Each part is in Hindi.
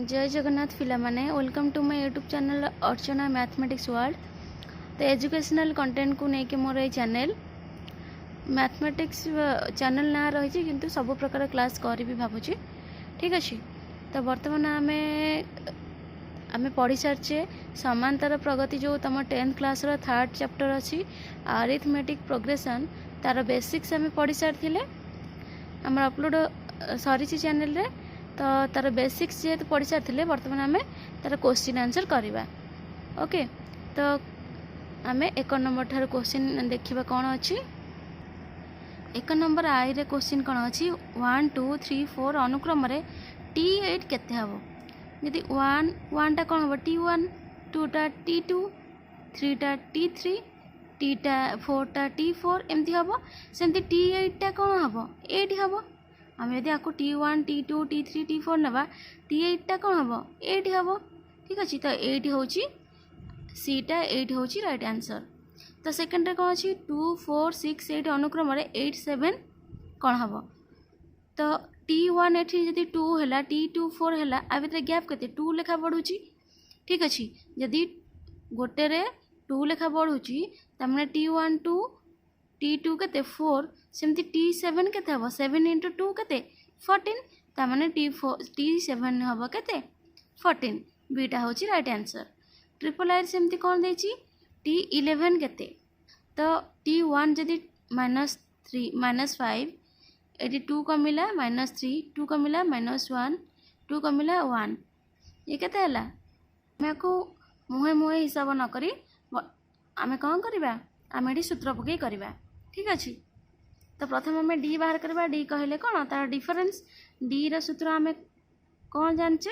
जय जगन्नाथ पिला माने welcome to my YouTube channel Archana mathematics world. तो एजुकेशनल कंटेंट को लेकिन मोर ये चैनल मैथमेटिक्स चैनल ना रही किंतु सब प्रकार क्लास करी भावुची। ठीक अच्छे। तो बर्तमान आमे पढ़ी सारे समांतर प्रगति जो तुम 10th क्लास रो 3rd चैप्टर अच्छी अरिथमेटिक प्रोग्रेशन तार बेसिक्स आमे पढ़ी सारी आम अपलोड सरी चैनल रे। तो तार बेसिक्स जेहेतु पढ़ी सारी बर्तमान आम तार क्वेश्चन आंसर करवा। ओके। तो आम 1 नंबर ठार क्वेश्चन देखा कौन अच्छी। 1 नंबर आई रे क्वेश्चन कौन अच्छी 1 2 3 4 अनुक्रम T8 केते हम जदि 1 टा कौन हम T1 2 टा T2 3 टा T3 4 टा T4 एमती हम सेमती T8 टा कौन हम 8 हम। आम यदि आपको T1 T2 T3 T4 नवा T8 टा कौन हम 8 हम। ठीक अच्छे। तो 8 हूँ सी टा 8 हूँ राइट आंसर। तो सेकेंड रे कौन अच्छी 2 4 6 8 अनुक्रम 8 7 कौन हम। तो T1 एठी जदि 2 है T2 4 है आ भितर गैप केते 2 लेखा बढ़ुची। ठीक अच्छे। जदि गोटे रे 2 लेखा बढ़ुची तमने T1 2 T2 केते 4 सेमती T7 केते हम 7 इंटू 2 केते 14 तामाने T7 हम केते 14 बीटा हूँ राइट आंसर। ट्रिपल आई सेमती कौन देची T11 केते। तो T1 जदि -5 एटी 2 कमिला -3 2 कमिला -1 2 कमिला 1 ये केते हला। आमे को मुहे मुहे हिसाब न करी आमे कौन करबा आमे एटी सूत्र पकई करबा। ठीक अच्छे। तो प्रथम आम डी बाहर करवा। डी कहले कौन तार डिफरेंस डी रा सूत्र आम कौन जानचे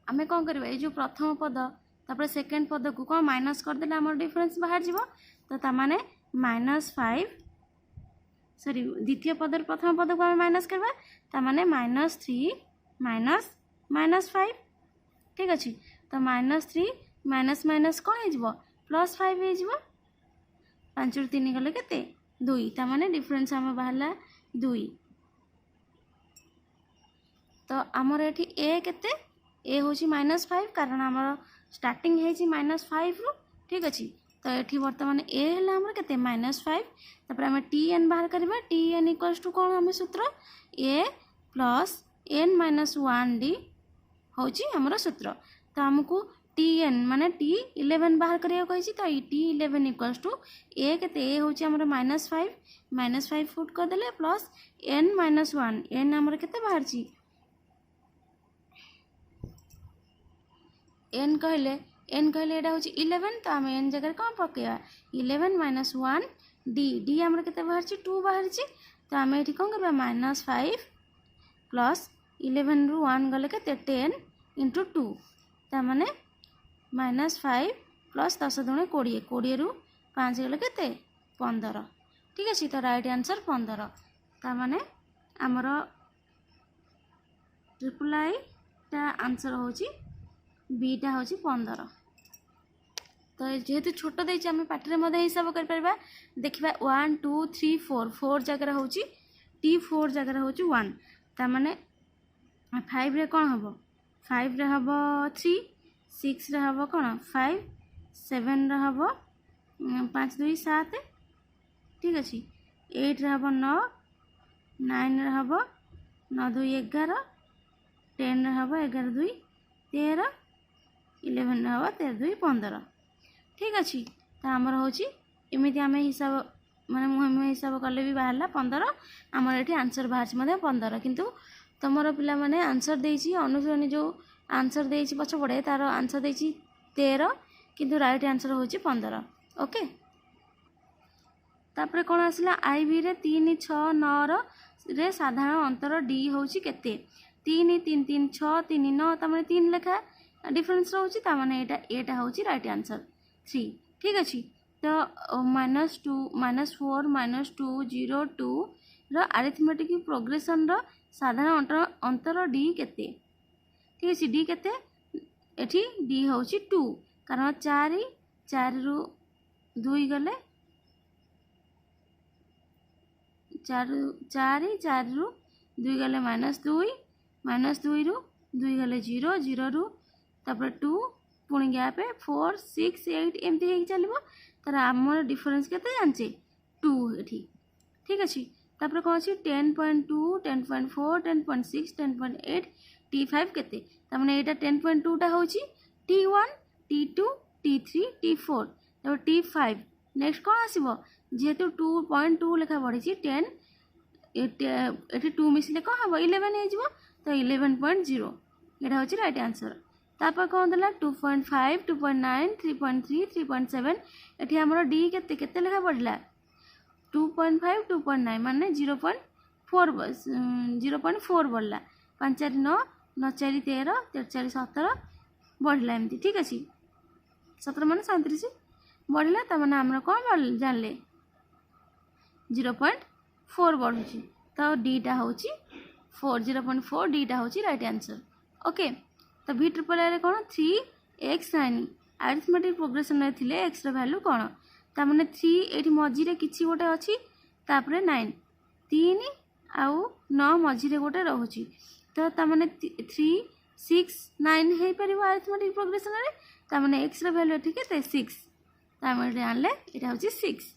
आम कौन करवा ये जो प्रथम पद तापर सेकेंड पद को कौन माइनस करदेले आम डिफरेंस बाहर जीवो। तो तामाने -5 सॉरी द्वितीय पदर प्रथम पद को आम माइनस करवा तामाने -3 -5। ठीक अच्छे। तो -3 माइनस माइनस कौन हो +5 हो 5 रु 3 गले केते 2 तामाने डिफरेंस आम बाहरला 2। तो आमर एठी ए केते ए होची -5 कारण आमर स्टार्टिंग है -5 रु। ठीक अच्छे। तो ये बर्तमान ए है आमर केते -5 तापर आम Tn बाहर करबा। Tn इक्वल्स टू कौन आम सूत्र a प्लस n -1 d होची आमर सूत्र। तो आमको Tn माने T11 बाहर करिया कहिछि। तो T11 इक्वल्स टू ए केते ए होची आमर -5 फुट कर देले प्लस n -1 n आमर केते बाहर छी n कहले एटा होची 11। तो आम n जगह कौन पकेवा 11 -1 d आमर केते बाहर छी 2 बाहर छी। तो आम एठी कौन करबा -5 प्लस 11 रु 1 गले केते 10 इंटू 2 तामाने -5 प्लस 10 दूने 20 20 रु 5 गले केते 15। ठीक अच्छे। तो राइट आंसर 15 तामाने आमर ट्रिपल आई टा आंसर होची बीटा होची 15। तो जेहेतु छोट देछि आम पाठरे मधे हिसाब कर परबा। देखिबा 1 2 3 4 4 जगह होची T4 जगह होची 1 तामाने 5 रे कौन हबो 5 रे हबो 3 6 रे हबो कौन 5 7 रे हबो 5 2 7। ठीक अच्छे। 8 रे हबो 9 9 रे हबो 9 2 11 10 रे हबो 11 2 13 11 रे हबो 13 2 15। ठीक अच्छे। तो आमर होची एमिति आम हिसाब माने मुहे मुहे हिसाब कले भी बाहरला 15 आमर एठी आंसर बाहर मधे 15 किंतु तुमर पिला माने आंसर देछि अनुसरणी जो आंसर देछि पछ पड़े तार आंसर देछि 13 किंतु राइट आंसर होची 15। ओके। तापरे कौन आसला आईबी रे 3 6 9 रे साधारण अंतर डी होची केते 3 3 3 6 3 9 तमने 3 लेखा डिफरेंस रहउची तामाने एटा होची राइट आंसर 3। ठीक अच्छे। तो -2 -4 -2 0 2 रो अरिथमेटिक प्रोग्रेशन रो साधारण अंतर डी केते। ठीक अच्छे। डी केते एठी डी होची 2 कारण 4 रु 2 गले 4 रु 2 गले -2 -2 रु दुई गले 0 0 रु तापर 2 पुणी गैप 4 6 8 एमती हो चलो तार आमर डिफरेन्स के जाने 2 ये ठीक अच्छे तापर कौन अच्छी 10.2 10.4 10.6 10.8 T5 केते तमाने एटा 10.2 टा होची T1 T2 T3 T4 तापर T5 नेक्स्ट कौन आसीबो जेहेतु 2.2 लेखा बढ़ी 10 ये 2 मिसले कौन हम 11 हो तो 11.0 यहाँ हूँ राइट आंसर तापर कौन देला 2.5 2.9 3.3 3.7 ये आमर डी के लेखा बढ़ला 2.5 2.9 माने 0.4 बढ़ला 5 4 9 9 4 13 13 4 17 बढ़ला एमती ठीक अच्छे 17 मान 37 बढ़ला तमाने आमर कौन जानले 0.4 बढ़ुची तो डीटा हूँ 4 0.4 डीटा हूँ राइट आंसर ओके तो भी ट्रिपल ए कौन 3x9 अरिथमेटिक प्रोग्रेसन थे एक्स वैल्यू कौन तमाने 3 ये मझे किसी गोटे अच्छी 9 3 आउ 9 मझे गोटे रोचे तो तमाने 3 6 9 हो पार अरिथमेटिक प्रोग्रेसन तमाने एक्स वैल्यू ठीक है 6 तमें आनले यहाँ हूँ 6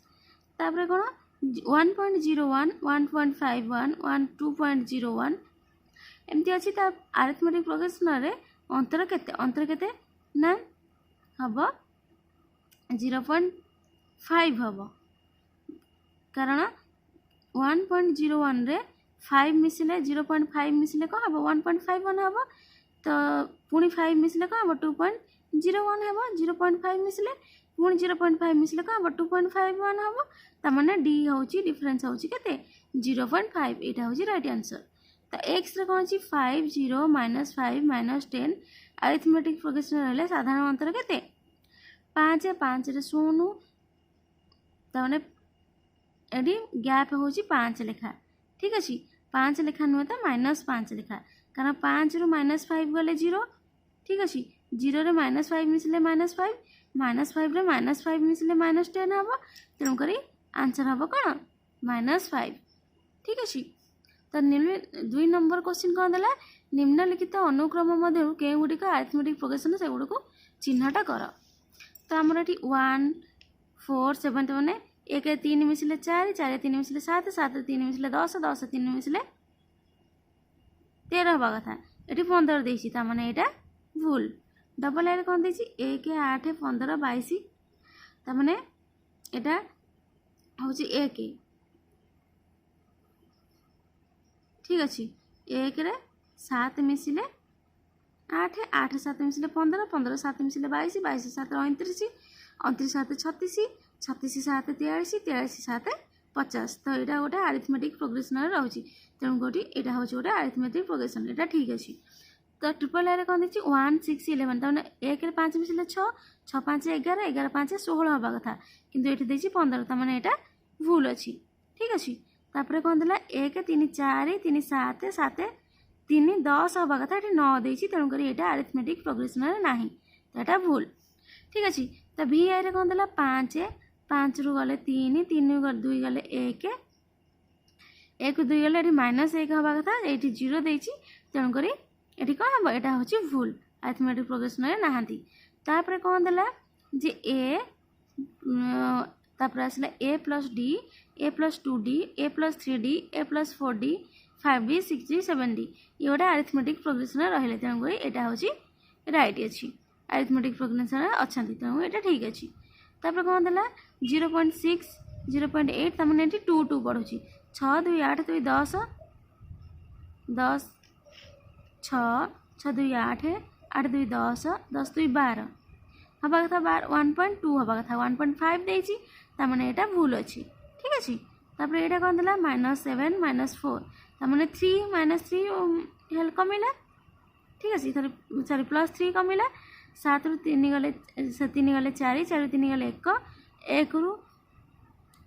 तापर कौन 1.01 1.51 2.01 एमती अच्छी अरिथमेटिक प्रोग्रेसन अंतर केते ना हम 0.5 हम कारण 1.01 रे 5 मिसले 0.5 मिसले कौन हम 1.51 हम तो पुणी 5 मिसले कौन हम 2.01 हम 0.5 मिसले पुणी 0.5 मिसले कौन हम 2.51 हम तमाने डी हूँ डिफरेन्स हूँ के 0.5 यहाँ हूँ राइट आंसर तो एक्स रे कौन 5 0 -5 -10 अरिथमेटिक प्रोग्रेसन रहा साधारण अंतर के 5 5 रे 0 तमाने ये गैप हूँ 5 लेखा ठीक अच्छे 5 लेखा नुहे तो -5 लेखा कारण 5 रु -5 गले 0 ठीक अच्छे 0 रे -5 मिसले -5 -5 रे -5 मिसले -10 हम तेणुक आंसर हम कौन -5 ठीक अच्छे तो 2 नंबर क्वेश्चन कौन देला निम्नलिखित अनुक्रम मध्य के गुड़िक अरिथमेटिक प्रोग्रेसन से गुड़ को चिन्हट कर तो आमर ये 1 4 7 मैंने 1 3 मिसले 4 4 3 मिसले 7 7 3 मिसले 10 10 3 मिसले 13 हवा कथा ये 15 देती मैंने यहाँ भूल डबल ए कौन देती 1 8 15 22 तमाने यहाँ हूँ 1 ठीक अच्छे 1 रे 7 मिसले 8 8 7 मिसले 15 15 7 मिसले 22 22 7 29 29 7 36 36 7 43 43 7 50 तो यहाँ गोटे अरिथमेटिक प्रोग्रेसन रोचे तेणु गोटी यहाँ हूँ गोटे अरिथमेटिक प्रोग्रेसन यहाँ ठीक अच्छे तो ट्रिपल ए कौन देखिए 1 6 11 तमाने 1 रे 5 मिसले 6 6 5 11 11 5 16 हवा कथा किंतु ये देखिए 15 तमाने यहाँ भूल अच्छी ठीक अच्छे तापर कौन देला 1 3 4 3 7 7 3 10 हवा कथा ये 9 देती तेणुक यहाँ अरिथमेटिक प्रोग्रेसन ना तो यहाँ भूल ठीक अच्छे तो भी आई कौन देला 5 5 रु गले 3 3 रु 2 गले 1 1 2 गले -1 हवा कथा ये 0 देती तेणुक ये कौन हम यहाँ हूँ भूल अरिथमेटिक प्रोग्रेसन नहांती तापर कौन देला जे ए तापर आसला a plus D a plus 2d a plus 3d a plus 4d 5d 6d 7d ये गोटे अरिथमेटिक प्रोग्रेसन रही तेणुक यहाँ हूँ राइट अच्छी अरिथमेटिक प्रोग्रेसन अच्छा तेणु यहाँ ठीक अच्छे तापर कौन देला 0.6 0.8 तमाने 2 2 बढ़ुची 6 2 8 2 10 10 6 6 2 8 8 2 10 10 2 12 हवा कथा 1.2 हवा कथा 1.5 देती तमाने यहाँ भूल अच्छी ठीक अच्छे तापर यहाँ कौन देला -7 -4 तमाने 3 -3 कमिला ठीक अच्छे सॉरी +3 कमिला 7 रु 3 गले 4 4 3 गले 1 1 रु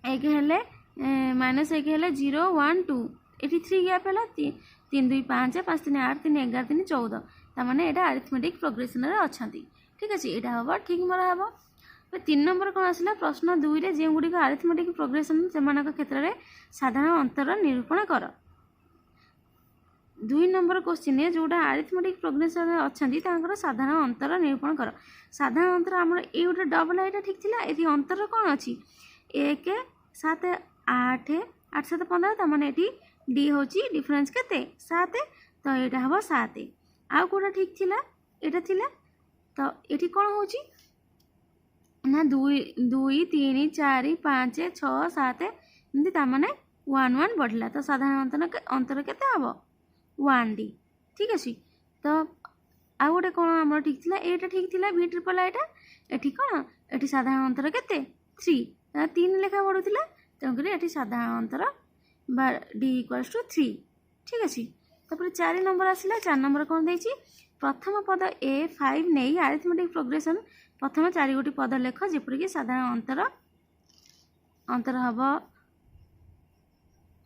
1 हेले -1 हेले 0 1 2 ये 3 गैप है 3 2 5 5 3 8 3 11 3 14 तमाने यहाँ अरिथमेटिक प्रोग्रेसन अच्छा ठीक अच्छे यहाँ हम ठीक मोर हम 3 नंबर कौन आसला प्रश्न 2 रे जो गुड़िक अरिथमेटिक प्रोग्रेसन से क्षेत्र में साधारण अंतर निरूपण कर दुई नंबर क्वेश्चन जोटा आरिथमेटिक प्रोग्रेसन अच्छा साधारण अंतर निरूपण कर। साधारण अंतर आम ये गोटे डबल आईटा ठीक थिला। ये अंतर कौन अच्छी 1 7 8 8 7 15 तमाने ये डी हूँ डिफरेन्स के 7 तो यहाँ हम 7 आउ कौटा ठीक थिला यहाँ थिला तो ये कौन हो ना 2 2 3 4 5 6 7 एमती तमाने 1 1 बढ़ला तो साधारण अंतर केते हम 1 डी ठीक अच्छे। तो आउ गोटे कौन आम ठीक थिला एटा ठीक थिला भी ट्रिपल आईटा ये कौन ये साधारण अंतर केते 3 3 लेखा बढ़ुला तेणुक ये साधारण अंतर बा डी इक्वल्स टू 3 ठीक अच्छे। तापर 4 नंबर आसला 4 नंबर कौन देछि प्रथम पद ए 5 नहीं आरिथमेटिक प्रोग्रेसन प्रथम 4 गोटी पद लेख जेपरिक साधारण अंतर अंतर हम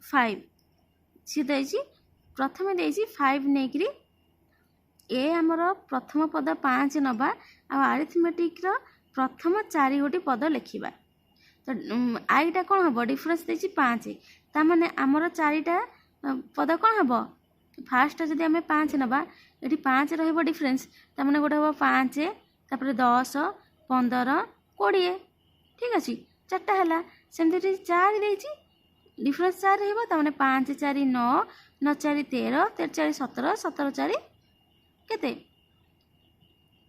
5 सी देछि प्रथम देछि 5 नहीं ए आमर प्रथम पद 5 नबा आरिथमेटिक प्रथम 4 गोटी पद लिखा तो आईटा कौन हम डिफरेन्स देछि 5 तामाने आमर 4टा पद कौन हम फास्ट जदि आम 5 नबा ये 5 रहिबो डिफरेन्स तामाने गोटे हम 5 तापर 10 15 20 ठीक अच्छे 4टा है सेमती 4 देछि डिफरेन्स 4 रहिबो तामाने 5 4 9 9 4 13 13 4 17 17 4 केते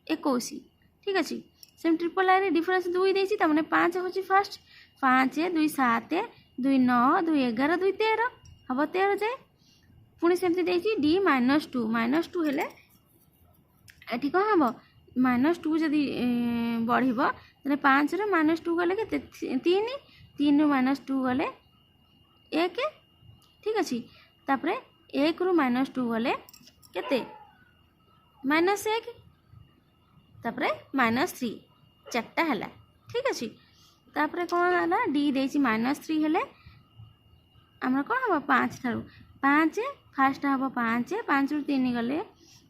21 ठीक अच्छे। सेम ट्रिपल आई डिफरेन्स 2 देछि तामाने 5 होछि फास्ट 5 2 7 2 9 2 11 2 13 हम 13 जाए पुणी सेमती देछि डी -2 हेले एठी कौन हम -2 जदि बढ़िबो तने 5 रे -2 गले केते 3 3 रू -2 गले 1 ठीक अच्छे। तापरे 1 रू -2 गले केते -1 तापरे -3 4टा है ठीक अच्छे। तापरे कौन है डी देछि -3 हेले आमर कौन हम 5 ठारू 5 फास्ट हम 5 5 रू 3 गले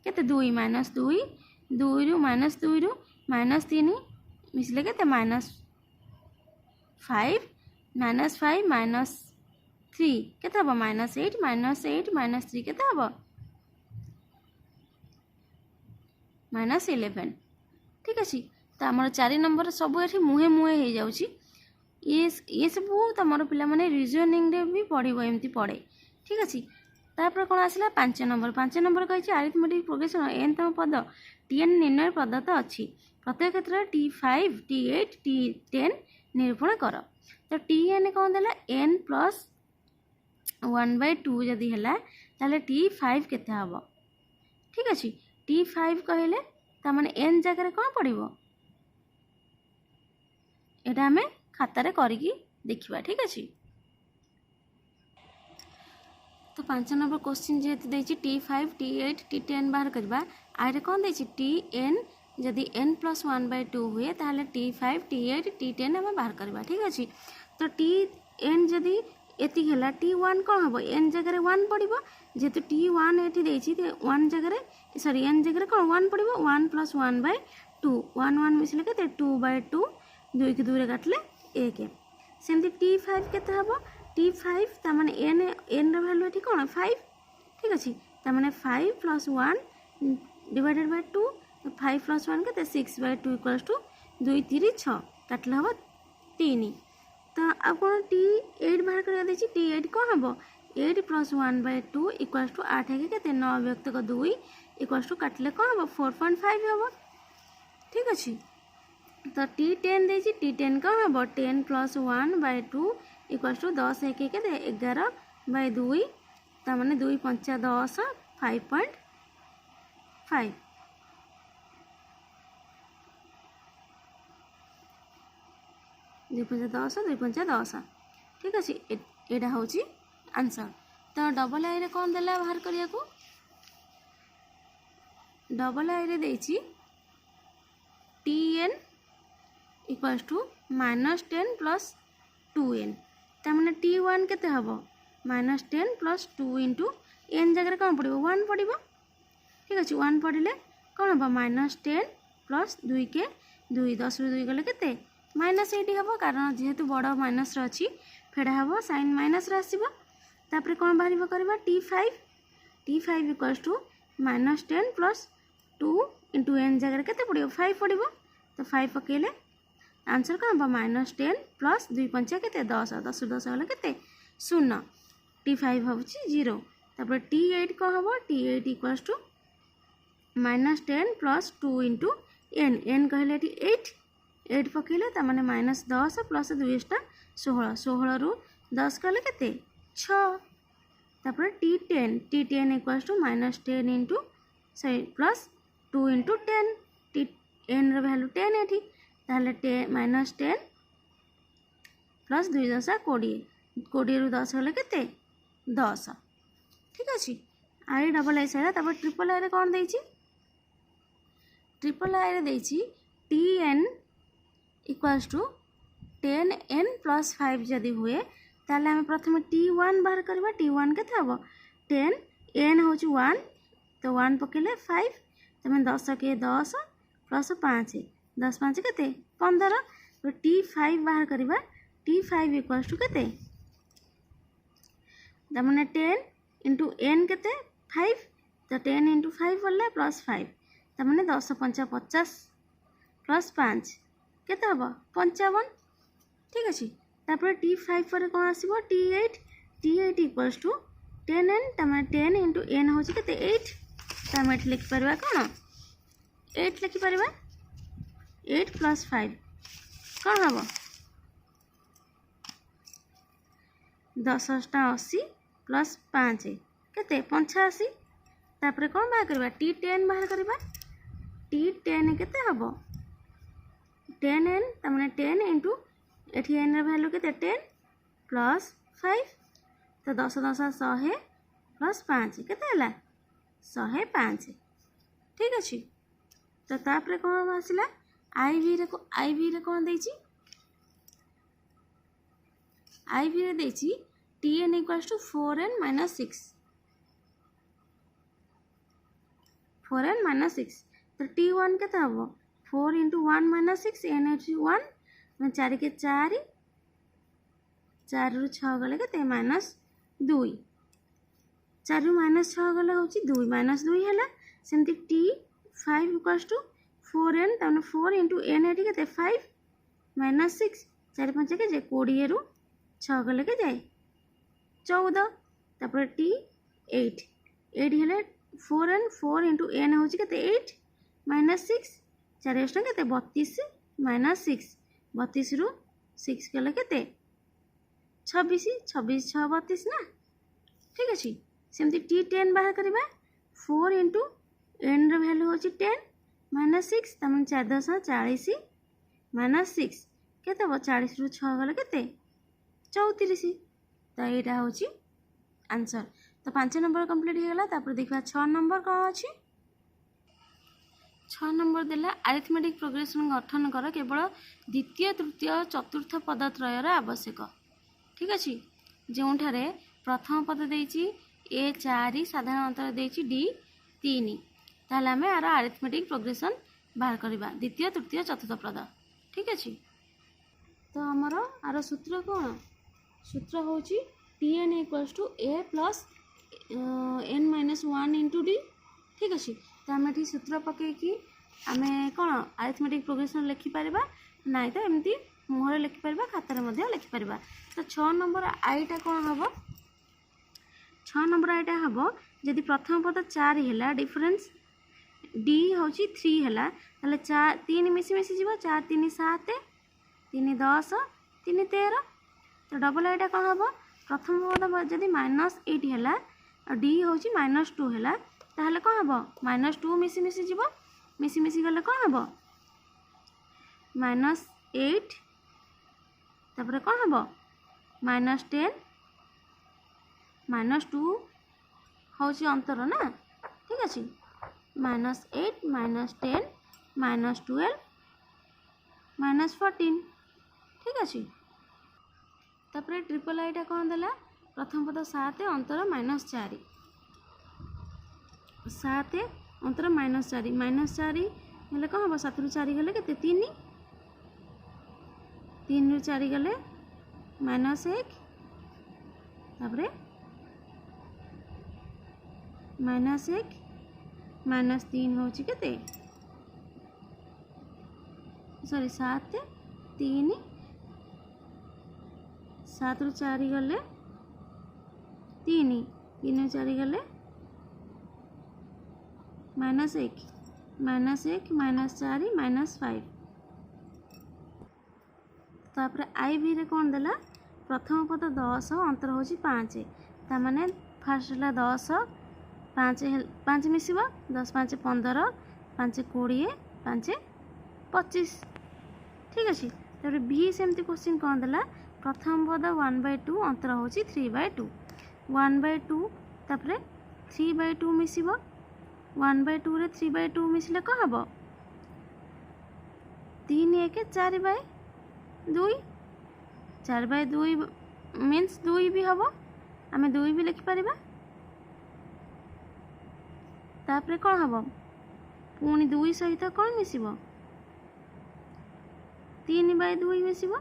केते 2 -2 2 रू -3 मिसले केते -5 -3 केते हम -8 -3 केते हम -11 ठीक अच्छे। तो आमर 4 नंबर सब ये मुहे मुहे हो जाऊँगी ये सब तुम पिला माने रिजनिंग रे भी पढ़ो एमती पढ़े ठीक अच्छे। तापर कौन आसला 5 नंबर कही आरिथमेटिक प्रोग्रेसन एनतम पद टीएन निर्णय प्रदत्त अच्छी प्रत्येक क्षेत्र T5 T8 T10 निरूपण कर। तो टीएन कौन देला n प्लस 1/2 जदि है ताले T5 केते हम ठीक अच्छे। T5 कहले तामाने n जगह कौन पड़ो यहाँ आम खातार करिकी देखिबा ठीक अच्छे। तो 5 नंबर क्वेश्चन जेहेतु देछि T5 T8 T10 बाहर करबा आइरे कौन देछि Tn जदि n प्लस 1/2 हुए ताहले T5 T8 T10 आम बाहर करबा ठीक अच्छे। तो Tn जदि एति है T1 कौन हम n जगह 1 पड़ो जेहेतु T1 ये देछि 1 जगह सॉरी n जगह कौन 1 पड़ो 1 प्लस 1/2 1 1 मिसले के 2/2 2 की 2 रे काटले 1 सेमती T5 केते हम T5 तामाने n रो वैल्यू एठी कौन 5 ठीक अच्छे तामाने 5 प्लस 1 डिवाइडेड बाय 2 5 प्लस 1 के 6/2 इक्वल्स टू 2 3 6 काटले हम 3 तो अब कौन T8 बाहर कर देछि T8 कौन हम 8 प्लस 1/2 इक्वल्स टू 8 के 9 व्यक्त को 2 इक्वल्स टू काटले कौन हम 4.5 हम ठीक अच्छे। तो T10 देछि T10 कौन हम 10 प्लस 1/2 इक्वल्स टू 10 1 के 11/2 तामाने 2 5 10 5.5 2 5 10 2 5 10 ठीक अच्छे यहाँ हूँ आंसर। तो डबल आई रे कौन देला बाहर करिया को डबल आई रे देछि Tn equals to -10 plus 2n तामाने T1 केते हबो -10 प्लस 2 इंटू n जगह कौन पड़ो 1 पड़ो ठीक अच्छे 1 पड़े कौन हम -10 प्लस 2 के 2 10 रू 2 गले केते -8 हम कारण जेहेतु बड़ माइनस अच्छी फेड़ा हम साइन माइनस आसो तापर कौन बाहर करवा T5 T5 equals to -10 plus 2 into n जगह के पड़ो 5 पड़ो तो 5 पकेले आंसर कौन हम -10 प्लस 2 पंचा के 10 10 10 गला के 0 T5 हूँ 0 तापर T8 कौन हम T8 equals to -10 plus 2 into n कहले 8 पकेले ताने -10 प्लस 2 16 16 रु 10 कले के 6 तापर T10 equals to -10 into plus 2 into 10 T N value 10 ये ताहले -10 प्लस 2 10 20 20 रु 10 गले के 10 ठीक अच्छे आई डबल आई सारा तापर ट्रिपल आई कौन देछि ट्रिपल आई रे देछि Tn equals to 10n plus 5 जदि हुए ताहले आम प्रथम T1 बाहर करवा T1 के हम 10 n हूँ 1 तो 1 पकेले 5 तमें 10 के 10 प्लस 5 10 5 के 15 तो T5 बाहर करवा T5 इक्वल्स टू के तमें 10 इंटू n के 5 तो 10 इंटू 5 बोले प्लस 5 तमें 10 5 50 प्लस 5 के हम 55 ठीक अच्छे तापर T5 पर कौन आसो T8 इक्वल्स टू 10n तमें 10 इंटू n हूँ के 8 तमें लिखिपर कौन 8 लिखिपर 8 प्लस 5 कौन हम 10 80 प्लस 5 के 85 तापर कौन बाहर करवा T10 बाहर करवा T10 के हम 10n तमें 10 इंटू एटी n वैल्यू के 10 प्लस 5 तो 10 10 100 प्लस 5 के 105 ठीक अच्छे तो तापर कौन आसला IV रे कौन देछि IV रे देछि Tn equals to 4n minus 6 4n minus 6 तो T1 के हम 4 इंटू 1 माइनस 6 n है 1 4 के 4 4 रु 6 गले के -2 4 रु -6 गले हूँ 2 -2 है सेमती T5 इक्वल्स टू 4n तमें 4 इंटू n है के 5 -6 4 5 के 20 रु 6 गले के जाए 14 तापर T8 है 4n 4 इंटू n हूँ के 8 -6 4 के 32 -6 32 रु 6 गले के 26 26 6 32 ना ठीक अच्छे सेमती T10 बाहर करवा 4 इंटू n वैल्यू हूँ 10 -6 तमें 4 10 40 -6 के 40 रु 6 गले के 34 तो यहाँ हूँ आंसर तो 5 नंबर कंप्लीट हो गला तापर देखा 6 नंबर कौन अच्छी 6 नंबर देला अरिथमेटिक प्रोग्रेसन गठन कर केवल द्वितीय तृतीय चतुर्थ पदत्रयर आवश्यक ठीक अच्छे जो प्रथम पद देछि A4 साधारण अंतर देछि D3 ताहले आम यार अरिथमेटिक प्रोग्रेसन बाहर करवा द्वितीय तृतीय चतुर्थ पद ठीक अच्छे तो आमर आर सूत्र कौन सूत्र हूँ Tn equals to A plus n minus 1 into D ठीक अच्छे तो आम ये सूत्र पकईकि आम कौन अरिथमेटिक प्रोग्रेसन लिखिपर ना तो एमती मुहर लिखिपर खातार लिखिपर तो 6 नंबर आईटा कौन हम 6 नंबर आईटा हम जदि प्रथम पद 4 है डिफरेन्स D हूँ 3 है ताले 3 मिसी मिसी जीव 4 3 7 3 10 3 13 तो डबल आईटा कौन हम प्रथम पद जदि -8 है D हूँ -2 है ताहले कौन हम -2 मिसी मिसी जीव मिसी मिसी गले कौन हम -8 तापर कौन हम -10 -2 हूँ अंतर ना ठीक अच्छे -8 -10 -12 -14 ठीक अच्छे तापर ट्रिपल आईटा कौन देला प्रथम पद 7 अंतर -4 7 अंतर -4 -4 हेल्ले कौन हम 7 रु 4 गले के 3 3 रु 4 गले -1 तापर माइनस 1 माइनस 3 हूँ के सॉरी 7 3 7 रु 4 गले 3 3 रु 4 गले माइनस 1 माइनस 1 माइनस 4 माइनस 5 तापर आई भी रे कौन देला प्रथम पद 10 अंतर हूँ 5 ताने फास्ट है 10 5 5 मिसब 10 5 15 5 20 5 25 ठीक अच्छे तापर बी सेमती क्वेश्चन कौन देला प्रथम पद 1/2 अंतर हूँ 3/2 1/2 तापर 3/2 मिसब 1/2 रे 3/2 मिसले कौन हम 3 1 4/2 4/2 मीन्स 2 भी हम आम 2 भी लिखिपर तापर कौन हम पुणी 2 सहित कौन मिसब 3/2 मिसब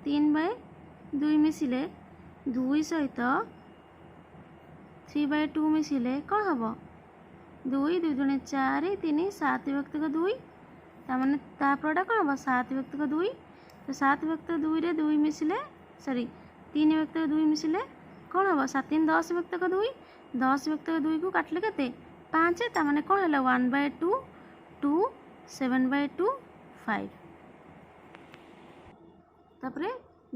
3/2 मिसिले 2 सहित 3/2 मिसिले कौन हम 2 2 दूनी 4 3 7 व्यक्तिक 2 ताने तापरटा कौन हम 7 व्यक्तिक 2 तो 7 व्यक्तिक 2 रे 2 मिसिले सॉरी 3 व्यक्तिक 2 मिसिले कौन हम 7 3 10 व्यक्तिक 2 10 व्यक्तिक 2 को काटले केते 5 ताने कौन है 1/2 2 7/2 5 तापरे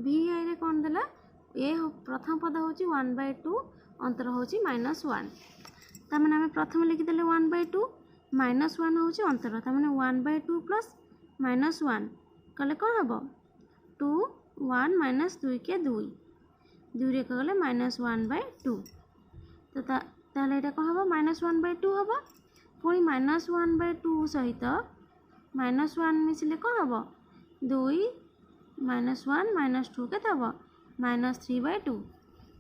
भी आई रे कौन देला ए प्रथम पद हूँ 1/2 अंतर हूँ -1 ताने आम प्रथम लिखिदेले 1/2 -1 हूँ अंतर ताने 1/2 प्लस -1 कले कौन हम 2 1 माइनस 2 के 2 2 रे गले -1/2 तो ताले एटा कौन हम -1/2 हम पुणी -1/2 सहित -1 मिसिले कौन हम 2 -1 -2 के हम -3/2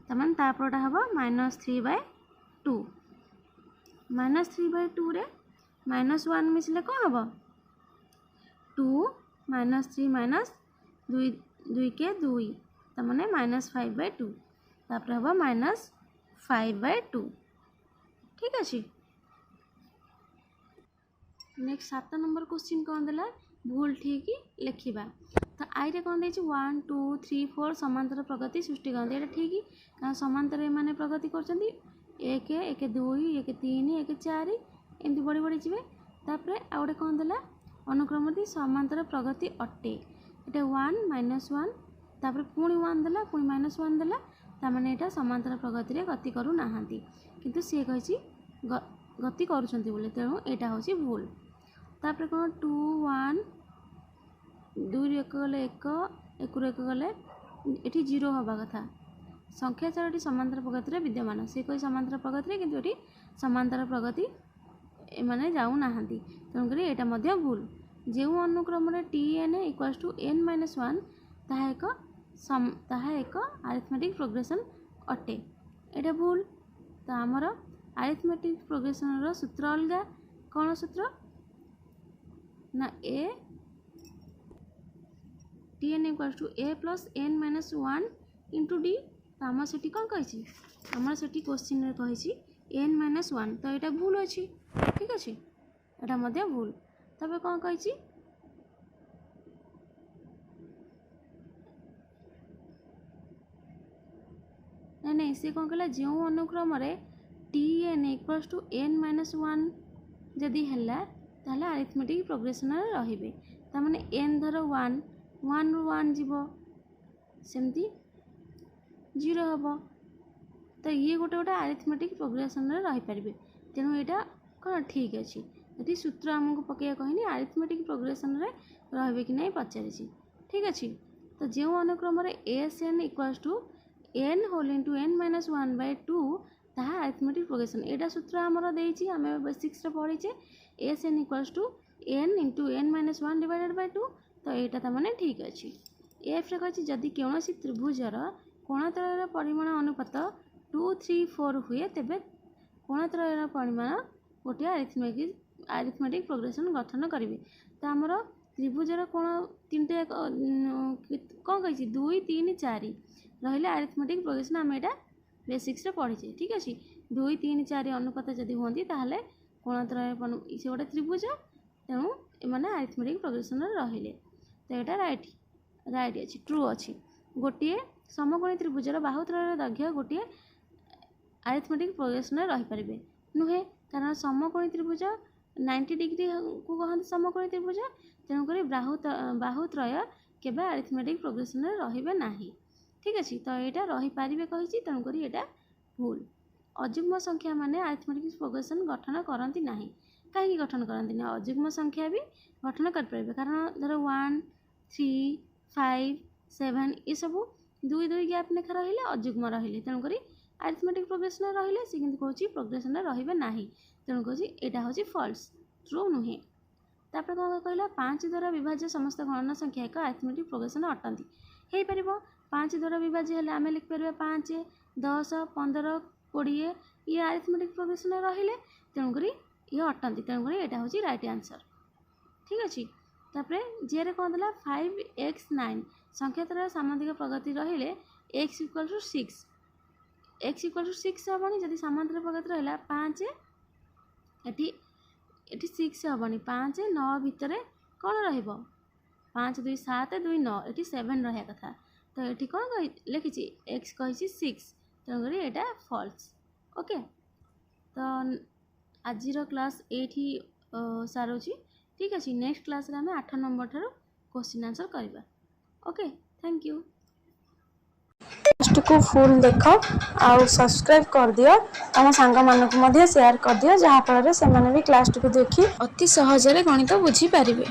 तमान तापरटा हम -3/2 -3/2 रे -1 मिसिले कौन हम 2 -3 -2 2 के 2 तमाने -5/2 तापर हम -5/2 ठीक अच्छे नेक्स्ट 7 नंबर क्वेश्चन कौन देला भूल ठीक लिखा तो आई रे कौन देछि 1 2 3 4 समांतर प्रगति सृष्टि करते ये ठीक कारण समांतर मैंने प्रगति कर 1 1 2 1 3 1 4 एमती बढ़ी बढ़ी जी तापर आ गए कौन देला अनुक्रम समांतर प्रगति अटे ये 1 -1 तापर पुणी 1 देला पुणी -1 देला तामाने एटा समांतर प्रगति रे गति करू नाहांती किंतु सी कही गति करुछंती बोले तेणु एटा होची भूल तापर कौन 2 1 2 रे 1 गले 1 1 रे 1 गले एठी 0 हवा कथा संख्या चारोटी समांतर प्रगति रे विद्यमान से कोई समांतर प्रगति रे किंतु एठी समांतर प्रगति माने जाऊ नाहांती तेणु करी एटा मध्य भूल जो अनुक्रम TN = n-1 ताहा एक अरिथमेटिक प्रोग्रेशन अटे एटा भूल तो आमर अरिथमेटिक प्रोग्रेशन रो सूत्र अलगा कौन सूत्र ना TN = a + n-1 * d तो आम से कौन कही आम से क्वेश्चन रे कही n-1 तो यहाँ भूल अच्छी ठीक अच्छे यहाँ मध्य भूल तब कौन कही नहीं नहीं सी कौन कहला जो अनुक्रम TN = n-1 जदि है ताहले अरिथमेटिक प्रोग्रेशन रे तामाने n धर 1 1 ରୁ 1 जीव सेमती 0 हम तो ये गोटे गोटे अरिथमेटिक प्रोग्रेशन रे रही पारिबे तेणु यहाँ कौन ठीक अच्छे ये सूत्र आमको पकड़ कहनी अरिथमेटिक प्रोग्रेशन रे रही कि नहीं पचारि ठीक अच्छे तो जो अनुक्रम SN = n whole into n-1/2 ताहा अरिथमेटिक प्रोग्रेशन एटा सूत्र आमर देछि आमे बेसिक्स रे पढ़ीचे SN = n इंटू n-1/2 तो यहाँ तमाने ठीक अच्छे एफ रे कही जदि कौन त्रिभुजर कोणत्रयर परिमाण अनुपात 2 3 4 हुए तेबे कोणत्रयर परिमाण गोटे अरिथमेटिक प्रोग्रेशन गठन करेंगे तो आमर त्रिभुजर कोण 3टे कौन कही 2 3 4 रही अरिथमेटिक प्रोग्रेशन आम यहाँ बेसिक्स रे पढ़ीचे ठीक अच्छे 2 3 4 अनुपात जदि होती ताहले कोणत्रय से गोटे त्रिभुज तेणु एमाने अरिथमेटिक प्रोग्रेसन रहिले तो यहाँ राइट अच्छी ट्रू अच्छी गोटे समकोणी त्रिभुजर बाहुत्रय दैर्घ्य गोटे अरिथमेटिक प्रोग्रेसन रहीपर नुहे कारण समकोणी त्रिभुज 90 डिग्री को कहते समकोणी त्रिभुज तेणुक बाहुत्रय केबे अरिथमेटिक प्रोग्रेसन रहिबे नाही ठीक अच्छे तो यहाँ रहीपर कही तेणुक यहाँ भूल अजुग्म संख्या माने अरिथमेटिक प्रोग्रेसन गठन करती नहीं कहीं गठन करती ना अजुग्म संख्या भी गठन कर कारण धर 1 3 5 7 ये सब 2 2 गैप लेखा रही अजुग्म रही तेणुक अरिथमेटिक प्रोग्रेसन रही से कौन प्रोग्रेसन रही ना तेणुक यहाँ हूँ फॉल्स ट्रू नुहे तापर कौन कहला 5 द्वारा विभाज्य समस्त गणना संख्या एक अरिथमेटिक प्रोग्रेसन अटंती हो पार 5 द्वारा विभाज्य हेल्ले आम लिखिपर 5 10 15 20 ये अरिथमेटिक प्रोग्रेसन रहिले तेणुक ये अटंती तेणुक यहाँ हूँ राइट आंसर ठीक अच्छे तापर जे कौन देला 5x 9 संख्या तरह सामांतिक प्रगति रहिले x = 6 x = 6 हेनी जदि सामांतर प्रगति रहा 5 एटी 6 हेनी 5 9 भितर कौन रहिबो 5 2 7 2 9 एटी 7 रहा कथा तो ये कौन लिखी x कही 6 तेणुक यहाँ फॉल्स ओके तो आज क्लास ये सारूँ ठीक अच्छे नेक्स्ट क्लास आम 8 नंबर ठार क्वेश्चन आंसर करवा ओके थैंक यू को फुल देख आउ सब्सक्राइब कर दियो तम सांग मानक मध्य शेयर कर दियो जहाँ फल से भी क्लास टी देखी अति सहजरे गणित बुझी पारिबे।